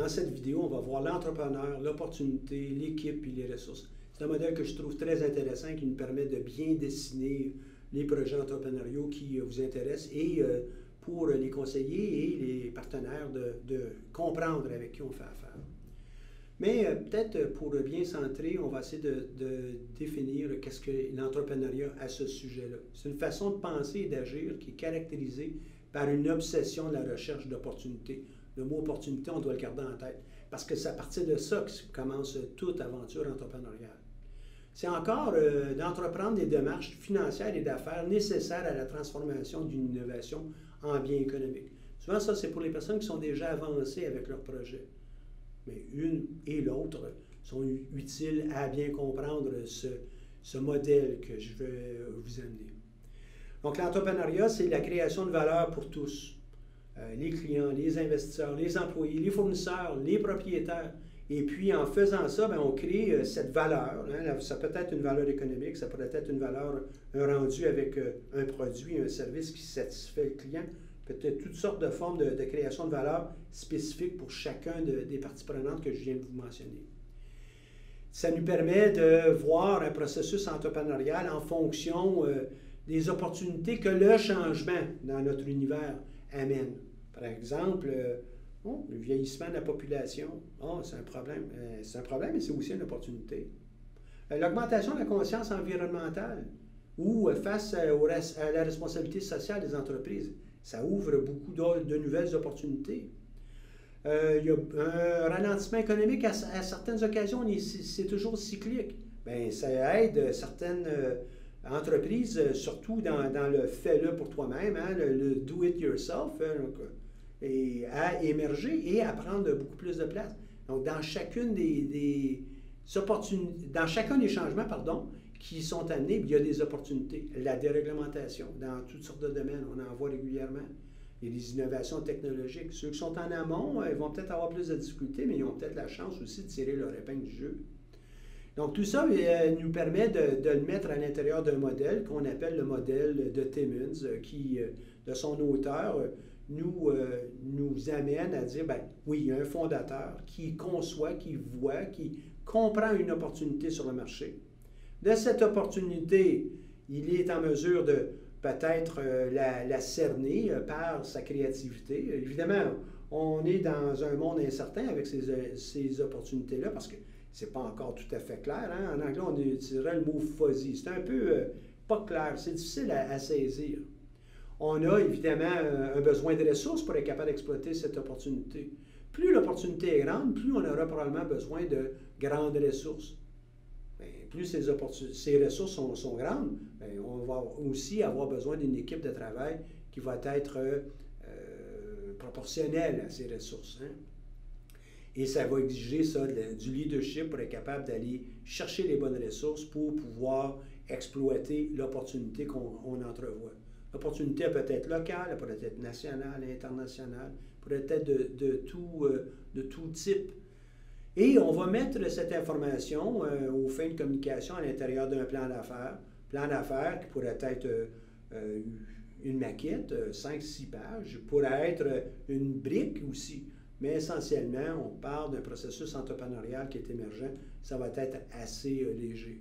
dans cette vidéo, on va voir l'entrepreneur, l'opportunité, l'équipe et les ressources. C'est un modèle que je trouve très intéressant qui nous permet de bien dessiner les projets entrepreneuriaux qui vous intéressent et pour les conseillers et les partenaires de comprendre avec qui on fait affaire. Mais peut-être pour bien centrer, on va essayer de définir qu'est-ce que l'entrepreneuriat à ce sujet-là. C'est une façon de penser et d'agir qui est caractérisée par une obsession de la recherche d'opportunités. Le mot opportunité, on doit le garder en tête, parce que c'est à partir de ça que commence toute aventure entrepreneuriale. C'est encore d'entreprendre des démarches financières et d'affaires nécessaires à la transformation d'une innovation en bien économique. Souvent, ça, c'est pour les personnes qui sont déjà avancées avec leur projet. Mais une et l'autre sont utiles à bien comprendre ce modèle que je vais vous amener. Donc, l'entrepreneuriat, c'est la création de valeur pour tous. Les clients, les investisseurs, les employés, les fournisseurs, les propriétaires. Et puis, en faisant ça, bien, on crée cette valeur. Hein, ça peut être une valeur économique, ça pourrait être une valeur, un rendu avec un produit, un service qui satisfait le client. Peut-être toutes sortes de formes de création de valeur spécifiques pour chacun des parties prenantes que je viens de vous mentionner. Ça nous permet de voir un processus entrepreneurial en fonction des opportunités que le changement dans notre univers amène. Par exemple, le vieillissement de la population, c'est un problème. C'est un problème, mais c'est aussi une opportunité. L'augmentation de la conscience environnementale ou face à la responsabilité sociale des entreprises, ça ouvre beaucoup de nouvelles opportunités. Il y a un ralentissement économique à certaines occasions, c'est toujours cyclique. Bien, ça aide certaines entreprises, surtout dans le fais-le pour toi-même, hein, le do-it-yourself, à émerger et à prendre beaucoup plus de place. Donc, dans chacune dans chacun des changements, qui sont amenés, il y a des opportunités. La déréglementation, dans toutes sortes de domaines, on en voit régulièrement. Il y a des innovations technologiques. Ceux qui sont en amont, ils vont peut-être avoir plus de difficultés, mais ils ont peut-être la chance aussi de tirer leur épingle du jeu. Donc, tout ça nous permet de le mettre à l'intérieur d'un modèle qu'on appelle le modèle de Timmons, qui, de son auteur, nous amène à dire, ben oui, il y a un fondateur qui conçoit, qui voit, qui comprend une opportunité sur le marché. De cette opportunité, il est en mesure de peut-être la cerner par sa créativité. Évidemment, on est dans un monde incertain avec ces opportunités-là parce que c'est pas encore tout à fait clair. Hein? En anglais, on utiliserait le mot fuzzy. C'est un peu pas clair, c'est difficile à saisir. On a évidemment un besoin de ressources pour être capable d'exploiter cette opportunité. Plus l'opportunité est grande, plus on aura probablement besoin de grandes ressources. Bien, plus ces ressources sont grandes, bien, on va aussi avoir besoin d'une équipe de travail qui va être proportionnelle à ces ressources. Hein? Et ça va exiger ça, du leadership pour être capable d'aller chercher les bonnes ressources pour pouvoir exploiter l'opportunité qu'on entrevoit. L'opportunité peut être locale, elle pourrait être nationale, internationale, pourrait être de tout type. Et on va mettre cette information aux fins de communication à l'intérieur d'un plan d'affaires. Plan d'affaires qui pourrait être une maquette, 5-6 pages, pourrait être une brique aussi. Mais essentiellement, on parle d'un processus entrepreneurial qui est émergent. Ça va être assez léger.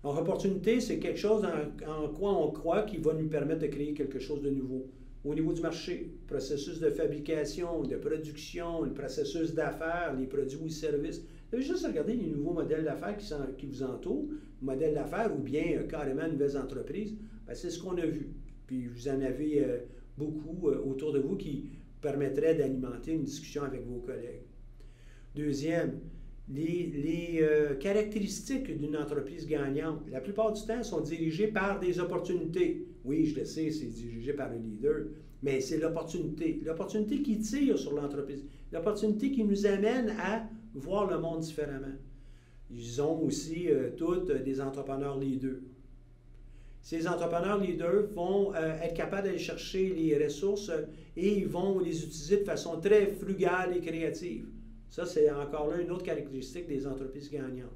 Donc, opportunité, c'est quelque chose en quoi on croit qui va nous permettre de créer quelque chose de nouveau. Au niveau du marché, processus de fabrication, de production, le processus d'affaires, les produits ou services. Vous avez juste regardé les nouveaux modèles d'affaires qui vous entourent, modèles d'affaires ou bien carrément nouvelles entreprises. Bien, c'est ce qu'on a vu. Puis vous en avez beaucoup autour de vous qui permettraient d'alimenter une discussion avec vos collègues. Deuxième, les caractéristiques d'une entreprise gagnante, la plupart du temps, sont dirigées par des opportunités. Oui, je le sais, c'est dirigé par un leader, mais c'est l'opportunité. L'opportunité qui tire sur l'entreprise. L'opportunité qui nous amène à voir le monde différemment. Ils ont aussi tous des entrepreneurs leaders. Ces entrepreneurs leaders vont être capables d'aller chercher les ressources et ils vont les utiliser de façon très frugale et créative. Ça, c'est encore là une autre caractéristique des entreprises gagnantes.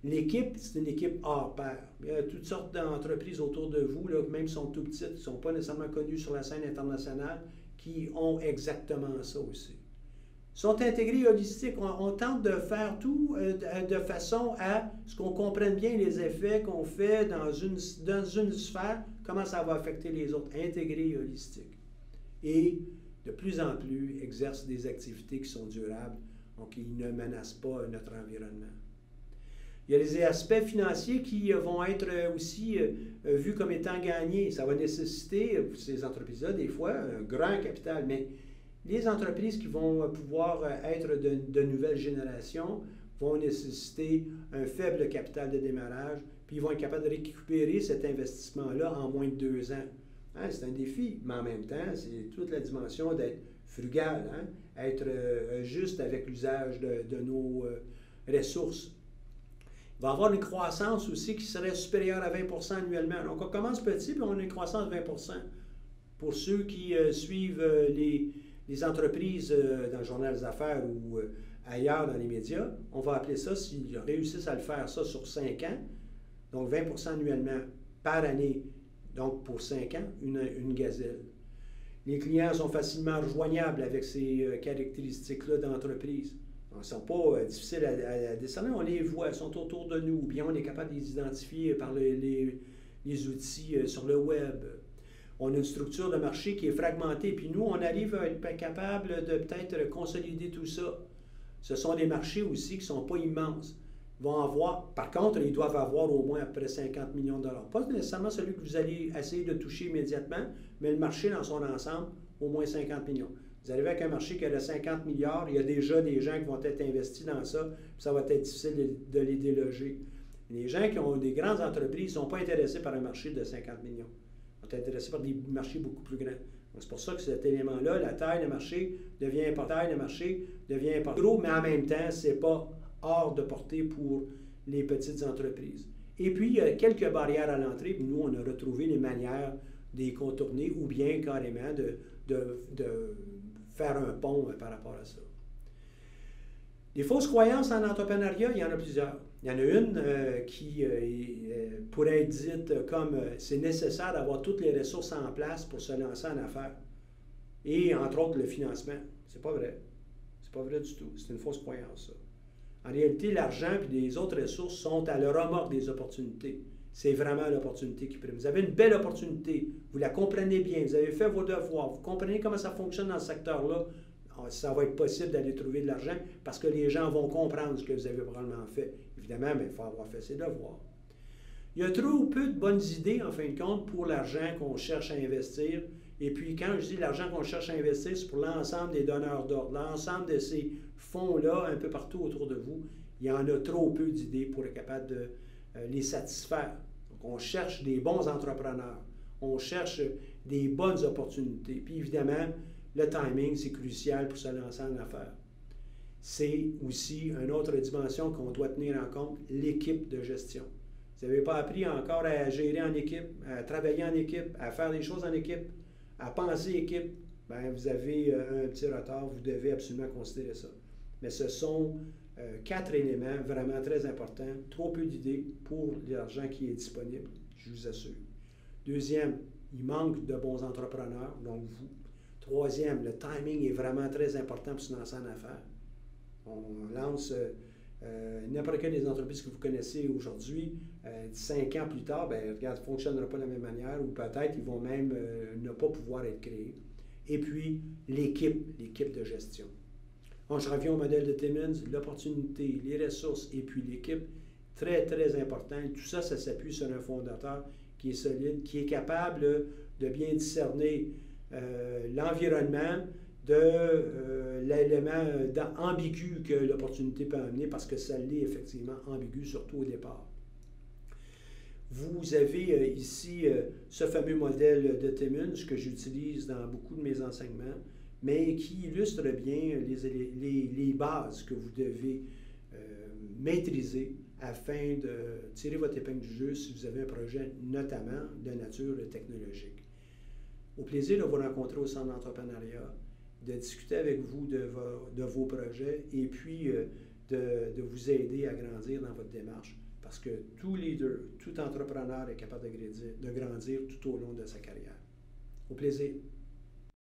L'équipe, c'est une équipe hors pair. Il y a toutes sortes d'entreprises autour de vous, là, même si sont tout petites, qui ne sont pas nécessairement connues sur la scène internationale, qui ont exactement ça aussi. sont intégrés holistiques. On tente de faire tout de façon à ce qu'on comprenne bien les effets qu'on fait dans une sphère, comment ça va affecter les autres. Intégrés holistiques. Et de plus en plus exercent des activités qui sont durables, donc ils ne menacent pas notre environnement. Il y a les aspects financiers qui vont être aussi vus comme étant gagnés. Ça va nécessiter, pour ces entreprises-là, des fois, un grand capital, mais les entreprises qui vont pouvoir être de nouvelle génération vont nécessiter un faible capital de démarrage, puis ils vont être capables de récupérer cet investissement-là en moins de 2 ans. Hein, c'est un défi, mais en même temps, c'est toute la dimension d'être frugal, hein, être juste avec l'usage de nos ressources. Il va y avoir une croissance aussi qui serait supérieure à 20 annuellement. Donc, on commence petit, puis on a une croissance de 20 Pour ceux qui suivent les entreprises dans le journal des affaires ou ailleurs dans les médias, on va appeler ça, s'ils réussissent à le faire, ça sur 5 ans, donc 20 annuellement par année, donc pour 5 ans, une gazelle. Les clients sont facilement rejoignables avec ces caractéristiques-là d'entreprise. Ils ne sont pas difficiles à décerner, on les voit, ils sont autour de nous, bien on est capable de les identifier par les outils sur le web. On a une structure de marché qui est fragmentée, puis nous, on arrive à être capable de peut-être consolider tout ça. Ce sont des marchés aussi qui ne sont pas immenses. Ils vont avoir, par contre, ils doivent avoir au moins à peu près 50 millions de dollars. Pas nécessairement celui que vous allez essayer de toucher immédiatement, mais le marché dans son ensemble, au moins 50 millions. Vous arrivez avec un marché qui a 50 milliards, il y a déjà des gens qui vont être investis dans ça, puis ça va être difficile de les déloger. Les gens qui ont des grandes entreprises ne sont pas intéressés par un marché de 50 millions. Ils sont intéressés par des marchés beaucoup plus grands. C'est pour ça que cet élément-là, la taille de marché devient important, gros, mais en même temps, ce n'est pas hors de portée pour les petites entreprises. Et puis, il y a quelques barrières à l'entrée, puis nous, on a retrouvé les manières de les contourner ou bien carrément de faire un pont par rapport à ça. Les fausses croyances en entrepreneuriat, il y en a plusieurs. Il y en a une qui pourrait être dite comme c'est nécessaire d'avoir toutes les ressources en place pour se lancer en affaires. Et entre autres, le financement. C'est pas vrai. C'est pas vrai du tout. C'est une fausse croyance, ça. En réalité, l'argent et les autres ressources sont à la remorque des opportunités. C'est vraiment l'opportunité qui prime. Vous avez une belle opportunité, vous la comprenez bien, vous avez fait vos devoirs, vous comprenez comment ça fonctionne dans ce secteur-là, ça va être possible d'aller trouver de l'argent parce que les gens vont comprendre ce que vous avez probablement fait. Évidemment, mais il faut avoir fait ses devoirs. Il y a trop peu de bonnes idées, en fin de compte, pour l'argent qu'on cherche à investir. Et puis, quand je dis l'argent qu'on cherche à investir, c'est pour l'ensemble des donneurs d'ordre, l'ensemble de ces fonds-là, un peu partout autour de vous. Il y en a trop peu d'idées pour être capable de les satisfaire. Donc, on cherche des bons entrepreneurs. On cherche des bonnes opportunités. Puis, évidemment, le timing, c'est crucial pour se lancer en affaires. C'est aussi une autre dimension qu'on doit tenir en compte, l'équipe de gestion. Vous n'avez pas appris encore à gérer en équipe, à travailler en équipe, à faire des choses en équipe, à penser équipe, bien, vous avez un petit retard, vous devez absolument considérer ça. Mais ce sont 4 éléments vraiment très importants, trop peu d'idées pour l'argent qui est disponible, je vous assure. Deuxième, il manque de bons entrepreneurs, donc vous. Troisième, le timing est vraiment très important pour se lancer en affaires. On lance n'importe quelle des entreprises que vous connaissez aujourd'hui, 5 ans plus tard, bien, regarde, ça ne fonctionnera pas de la même manière ou peut-être ils vont même ne pas pouvoir être créés. Et puis, l'équipe de gestion. Donc, je reviens au modèle de Timmins, l'opportunité, les ressources et puis l'équipe, très, très important. Et tout ça, ça s'appuie sur un fondateur qui est solide, qui est capable de bien discerner l'environnement de l'élément ambigu que l'opportunité peut amener, parce que ça l'est effectivement ambigu, surtout au départ. Vous avez ici ce fameux modèle de Timmins que j'utilise dans beaucoup de mes enseignements, mais qui illustre bien les bases que vous devez maîtriser afin de tirer votre épingle du jeu si vous avez un projet notamment de nature technologique. Au plaisir de vous rencontrer au Centre d'entrepreneuriat, de discuter avec vous de vos projets et puis de vous aider à grandir dans votre démarche. Parce que tout leader, tout entrepreneur est capable de grandir tout au long de sa carrière. Au plaisir.